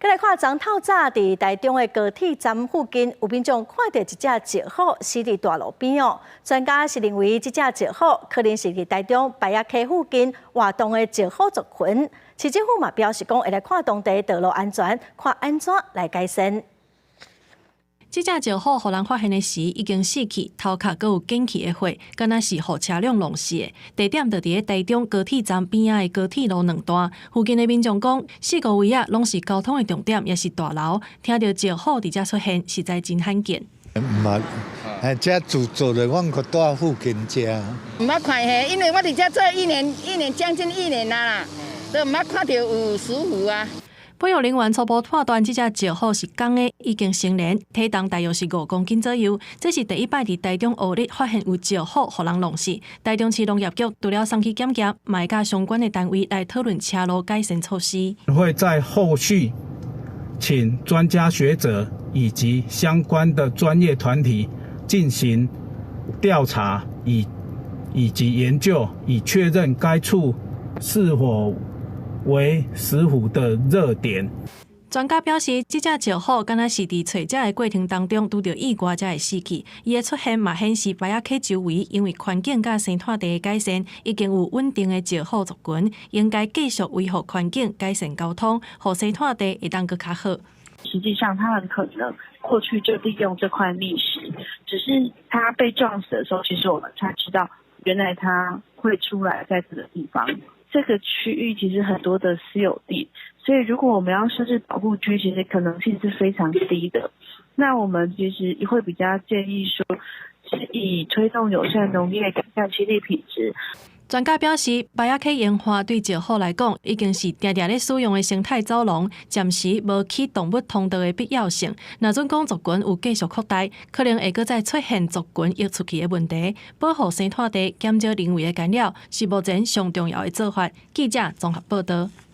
再来看，昨透早伫台中的高铁站附近，有民众看到一只石虎死伫大路边哦。专家是认为，这只石虎可能是伫台中白雅溪附近活动的石虎族群。市政府嘛表示讲，会来看当地道路安全，看安怎来改善。这只石虎互人发现的时已经死去，头壳阁有溅起的火，敢若是互车辆弄死的。地点就伫台中高铁站边仔的高铁路两段，附近的民众讲，4、5位啊拢是交通的重点，也是大楼。听到石虎伫遮出现，实在真罕见。毋捌，这做的，我搁住附近遮。毋捌看嘿，因为我伫遮做一年将近1年啦，都毋捌看到有石虎啊。保育人员初步判断，这只石虎是公的，已经成年，体重大约是5公斤左右。这是第一摆伫台中乌日发现有石虎互人弄死。台中市农业局除了送去检验，嘛甲相关的单位来讨论车路改善措施。会在后续请专家学者以及相关的专业团体进行调查以及研究，以确认该处是否为石虎的热点。专家表示，这只石虎敢若是伫找食的过程当中拄到意外才会死去。伊的出现嘛显示白雅溪周围因为环境甲生态地的改善，已经有稳定的石虎族群，应该继续维护环境、改善交通，互生态地会当更较好。实际上，它很可能过去就利用这块砾石，只是它被撞死的时候，其实我们才知道，原来它会出来在这个地方。这个区域其实很多的私有地，所以如果我们要设置保护区，其实可能性是非常低的。那我们其实也会比较建议说，是以推动友善农业、改善栖地品质。专家表示，白雅溪烟花对石虎来讲，已经是常常咧使用的生态走廊，暂时无起动物通道的必要性。若准讲族群有继续扩大，可能会搁再出现族群溢出去的问题。保护生态地，减少人为的干扰，是目前上重要的做法。记者综合报道。